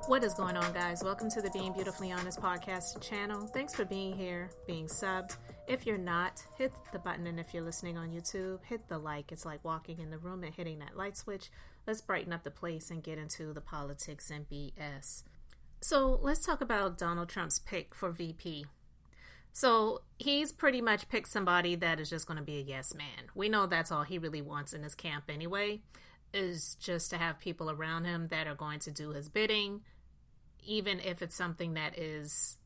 What is going on, guys? Welcome to the Being Beautifully Honest podcast channel. Thanks for being here, being subbed. If you're not, hit the button, and if you're listening on YouTube, hit the like. It's like walking in the room and hitting that light switch. Let's brighten up the place and get into the politics and BS. So let's talk about Donald Trump's pick for VP. So he's pretty much picked somebody that is just going to be a yes man. We know that's all he really wants in his camp anyway, is just to have people around him that are going to do his bidding, even if it's something that is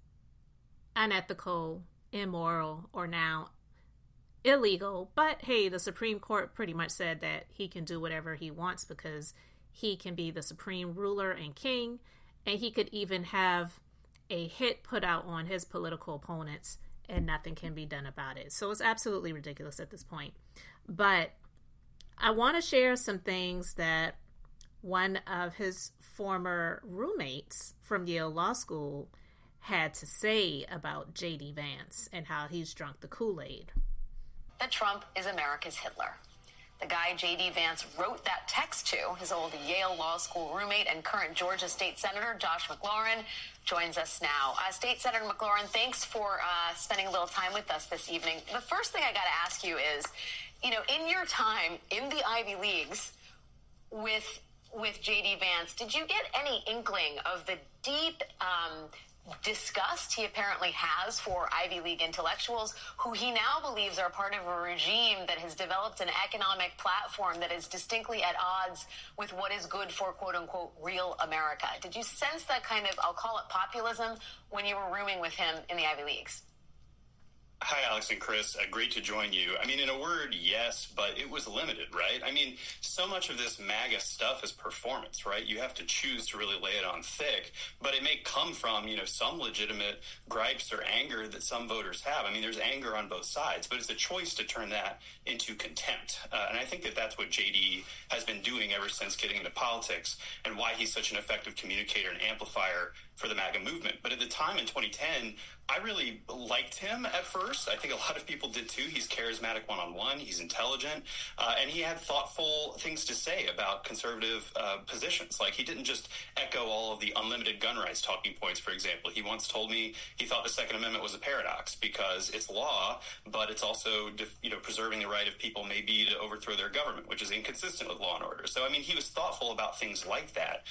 unethical, immoral, or now illegal. But hey, the Supreme Court pretty much said that he can do whatever he wants because he can be the supreme ruler and king, and he could even have a hit put out on his political opponents and nothing can be done about it. So it's absolutely ridiculous at this point. But I want to share some things that one of his former roommates from Yale Law School had to say about JD Vance and how he's drunk the Kool-Aid. That Trump is America's Hitler. The guy JD Vance wrote that text to, his old Yale Law School roommate and current Georgia State Senator Josh McLaurin, joins us now. State Senator McLaurin, thanks for spending a little time with us this evening. The first thing I got to ask you is, in your time in the Ivy Leagues with JD Vance, did you get any inkling of the deep disgust he apparently has for Ivy League intellectuals who he now believes are part of a regime that has developed an economic platform that is distinctly at odds with what is good for quote-unquote real America? Did you sense that kind of, I'll call it populism, when you were rooming with him in the Ivy Leagues? Hi, Alex and Chris. Great to join you. In a word, yes, but it was limited, right? So much of this MAGA stuff is performance, right? You have to choose to really lay it on thick, but it may come from, some legitimate gripes or anger that some voters have. There's anger on both sides, but it's a choice to turn that into contempt. And I think that that's what JD has been doing ever since getting into politics and why he's such an effective communicator and amplifier for the MAGA movement. But at the time in 2010, I really liked him at first. I think a lot of people did too. He's charismatic one-on-one. He's intelligent. And he had thoughtful things to say about conservative positions. Like, he didn't just echo all of the unlimited gun rights talking points, for example. He once told me he thought the Second Amendment was a paradox because it's law, but it's also, preserving the right of people maybe to overthrow their government, which is inconsistent with law and order. So, he was thoughtful about things like that.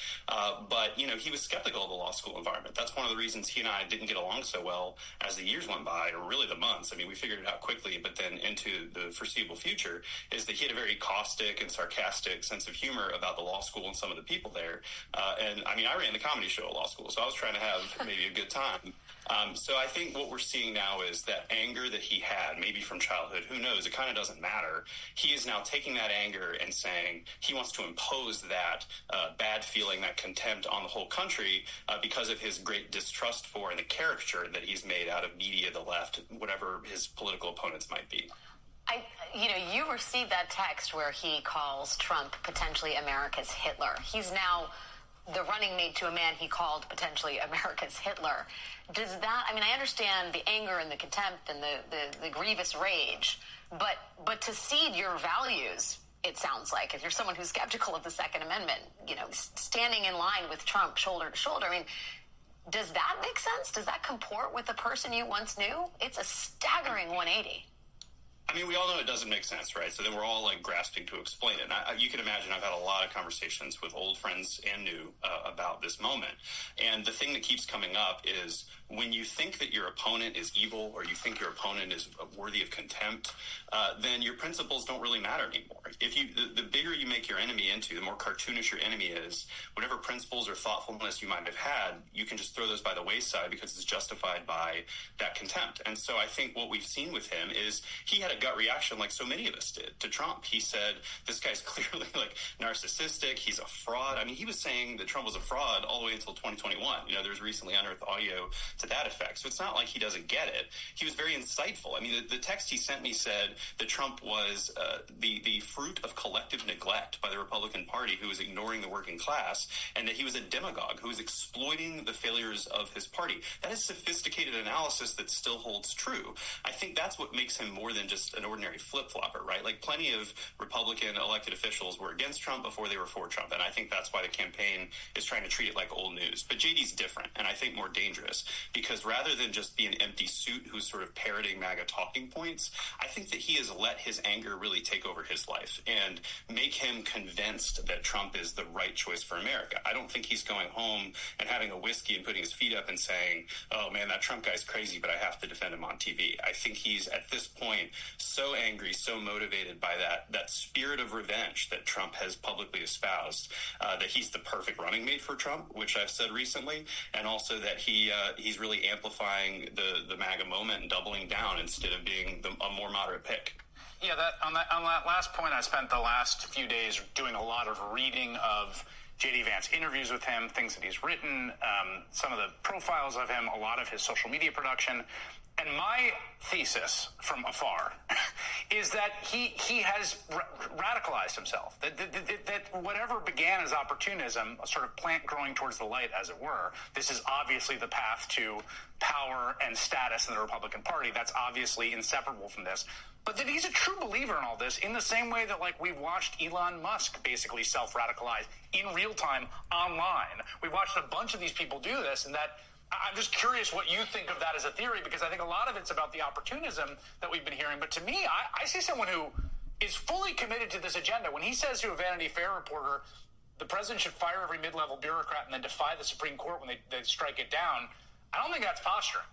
But he was skeptical of the law school environment. That's one of the reasons he and I didn't get along so well as the years went by, or really the months. We figured it out quickly, but then into the foreseeable future is that he had a very caustic and sarcastic sense of humor about the law school and some of the people there. And I ran the comedy show at law school, so I was trying to have maybe a good time. So I think what we're seeing now is that anger that he had, maybe from childhood, who knows, it kind of doesn't matter. He is now taking that anger and saying he wants to impose that bad feeling, that contempt on the whole country because of his great distrust for and the caricature that he's made out of media, the left, whatever his political opponents might be. You received that text where he calls Trump potentially America's Hitler. He's now the running mate to a man he called potentially America's Hitler. Does that, I understand the anger and the contempt and the grievous rage, but to cede your values, it sounds like, if you're someone who's skeptical of the Second Amendment, standing in line with Trump shoulder to shoulder, does that make sense? Does that comport with the person you once knew? It's a staggering 180. We all know it doesn't make sense, right? So then we're all grasping to explain it. And you can imagine I've had a lot of conversations with old friends and new about this moment. And the thing that keeps coming up is when you think that your opponent is evil or you think your opponent is worthy of contempt, then your principles don't really matter anymore. If the bigger you make your enemy into, the more cartoonish your enemy is, whatever principles or thoughtfulness you might have had, you can just throw those by the wayside because it's justified by that contempt. And so I think what we've seen with him is he had a gut reaction like so many of us did to Trump. He said, this guy's clearly narcissistic. He's a fraud. He was saying that Trump was a fraud all the way until 2021. There's recently unearthed audio to that effect. So it's not like he doesn't get it. He was very insightful. The text he sent me said that Trump was the fruit of collective neglect by the Republican Party, who was ignoring the working class, and that he was a demagogue who was exploiting the failures of his party. That is sophisticated analysis that still holds true. I think that's what makes him more than just just an ordinary flip-flopper, right? Like plenty of Republican elected officials were against Trump before they were for Trump. And I think that's why the campaign is trying to treat it like old news. But JD's different, and I think more dangerous, because rather than just be an empty suit who's sort of parroting MAGA talking points, I think that he has let his anger really take over his life and make him convinced that Trump is the right choice for America. I don't think he's going home and having a whiskey and putting his feet up and saying, oh man, that Trump guy's crazy, but I have to defend him on TV. I think he's at this point so angry, so motivated by that spirit of revenge that Trump has publicly espoused, that he's the perfect running mate for Trump, which I've said recently, and also that he's really amplifying the MAGA moment and doubling down instead of being a more moderate pick. Yeah, on that last point, I spent the last few days doing a lot of reading of JD Vance interviews with him, things that he's written, some of the profiles of him, a lot of his social media production. And my thesis from afar is that he has radicalized himself, that whatever began as opportunism, a sort of plant growing towards the light, as it were, this is obviously the path to power and status in the Republican Party. That's obviously inseparable from this. But that he's a true believer in all this, in the same way that, like, we've watched Elon Musk basically self-radicalize in real time online. We've watched a bunch of these people do this, and that I'm just curious what you think of that as a theory, because I think a lot of it's about the opportunism that we've been hearing. But to me, I see someone who is fully committed to this agenda. When he says to a Vanity Fair reporter, the president should fire every mid-level bureaucrat and then defy the Supreme Court when they strike it down, I don't think that's posturing.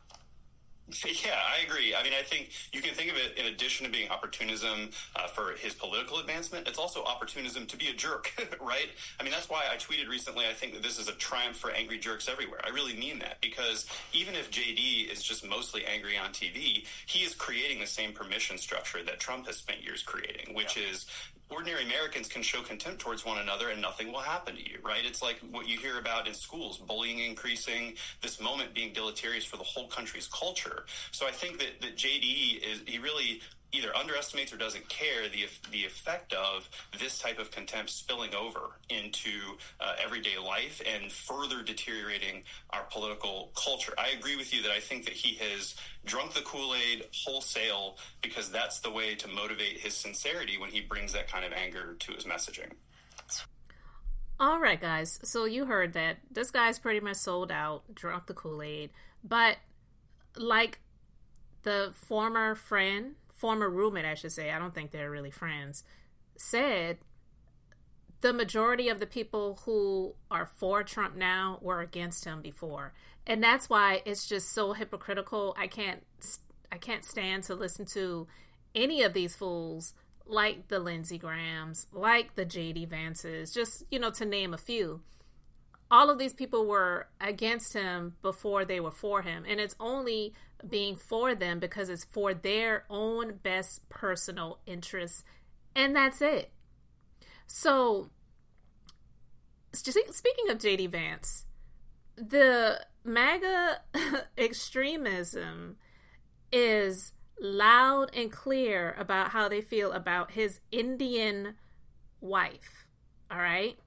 Yeah, I agree. I mean, I think you can think of it in addition to being opportunism for his political advancement, it's also opportunism to be a jerk, right? I mean, that's why I tweeted recently, I think that this is a triumph for angry jerks everywhere. I really mean that, because even if JD is just mostly angry on TV, he is creating the same permission structure that Trump has spent years creating, which is ordinary Americans can show contempt towards one another and nothing will happen to you, right? It's like what you hear about in schools, bullying increasing, this moment being deleterious for the whole country's culture. So I think that JD he really either underestimates or doesn't care the effect of this type of contempt spilling over into everyday life and further deteriorating our political culture. I agree with you that I think that he has drunk the Kool-Aid wholesale, because that's the way to motivate his sincerity when he brings that kind of anger to his messaging. All right, guys. So you heard that this guy's pretty much sold out, drunk the Kool-Aid, but like the former roommate, I should say, I don't think they're really friends, said the majority of the people who are for Trump now were against him before. And that's why it's just so hypocritical. I can't stand to listen to any of these fools, like the Lindsey Grahams, like the JD Vances, just, to name a few. All of these people were against him before they were for him. And it's only being for them because it's for their own best personal interests. And that's it. So, speaking of JD Vance, the MAGA extremism is loud and clear about how they feel about his Indian wife. All right?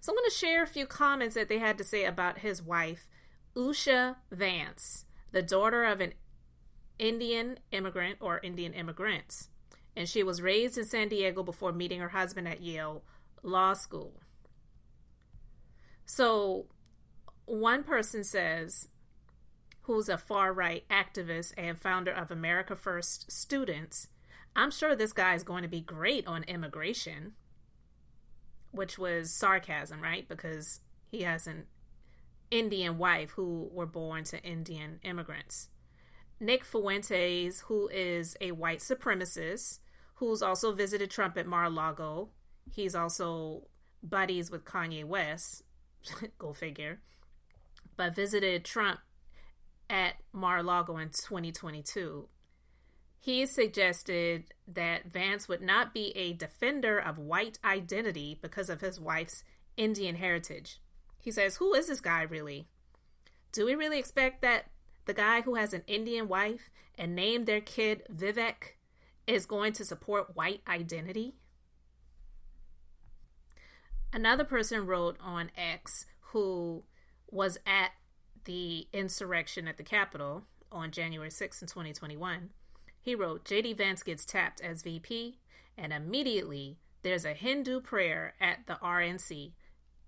So I'm going to share a few comments that they had to say about his wife, Ushavance, the daughter of an Indian immigrant or Indian immigrants. And she was raised in San Diego before meeting her husband at Yale Law School. So one person says, who's a far-right activist and founder of America First Students, I'm sure this guy is going to be great on immigration. Which was sarcasm, right? Because he has an Indian wife who were born to Indian immigrants. Nick Fuentes, who is a white supremacist, who's also visited Trump at Mar-a-Lago. He's also buddies with Kanye West, go figure, but visited Trump at Mar-a-Lago in 2022. He suggested that Vance would not be a defender of white identity because of his wife's Indian heritage. He says, who is this guy really? Do we really expect that the guy who has an Indian wife and named their kid Vivek is going to support white identity? Another person wrote on X, who was at the insurrection at the Capitol on January 6th in 2021. He wrote, JD Vance gets tapped as VP, and immediately there's a Hindu prayer at the RNC.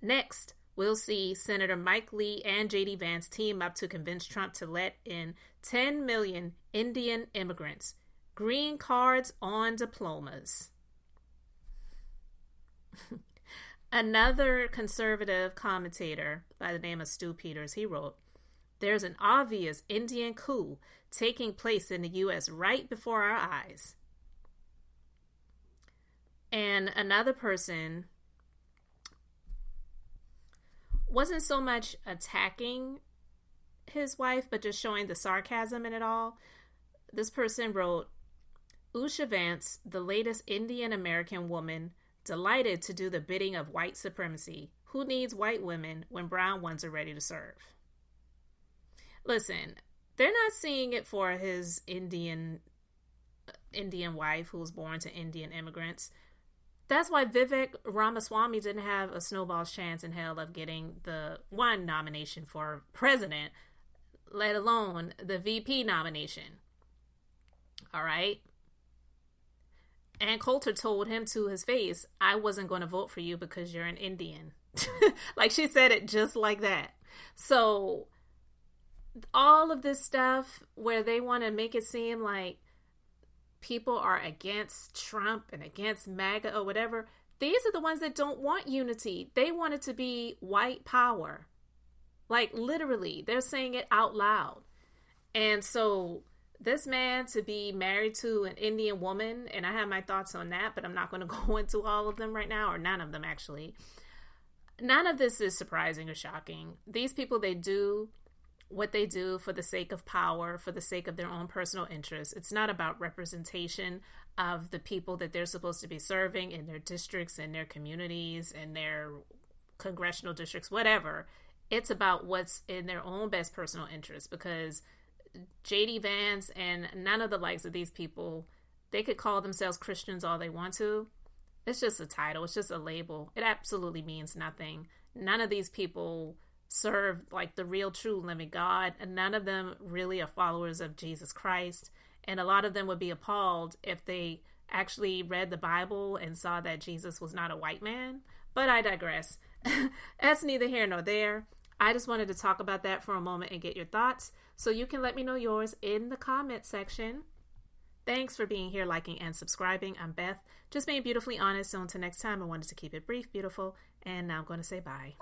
Next, we'll see Senator Mike Lee and JD Vance team up to convince Trump to let in 10 million Indian immigrants. Green cards on diplomas. Another conservative commentator by the name of Stu Peters, he wrote, there's an obvious Indian coup taking place in the U.S. right before our eyes. And another person wasn't so much attacking his wife, but just showing the sarcasm in it all. This person wrote, Ushavance, the latest Indian American woman, delighted to do the bidding of white supremacy. Who needs white women when brown ones are ready to serve? Listen, they're not seeing it for his Indian wife who was born to Indian immigrants. That's why Vivek Ramaswamy didn't have a snowball's chance in hell of getting the one nomination for president, let alone the VP nomination. All right? And Coulter told him to his face, I wasn't going to vote for you because you're an Indian. Like, she said it just like that. So all of this stuff where they want to make it seem like people are against Trump and against MAGA or whatever, these are the ones that don't want unity. They want it to be white power. Like, literally, they're saying it out loud. And so this man to be married to an Indian woman, and I have my thoughts on that, but I'm not going to go into all of them right now, or none of them actually. None of this is surprising or shocking. These people, they do what they do for the sake of power, for the sake of their own personal interests. It's not about representation of the people that they're supposed to be serving in their districts, in their communities, in their congressional districts, whatever. It's about what's in their own best personal interest, because JD Vance and none of the likes of these people, they could call themselves Christians all they want to. It's just a title. It's just a label. It absolutely means nothing. None of these people serve like the real true living God, and none of them really are followers of Jesus Christ. And a lot of them would be appalled if they actually read the Bible and saw that Jesus was not a white man. But I digress. That's neither here nor there. I just wanted to talk about that for a moment and get your thoughts, so you can let me know yours in the comment section. Thanks for being here, liking, and subscribing. I'm Beth, just being beautifully honest. So until next time, I wanted to keep it brief, beautiful, and now I'm going to say bye.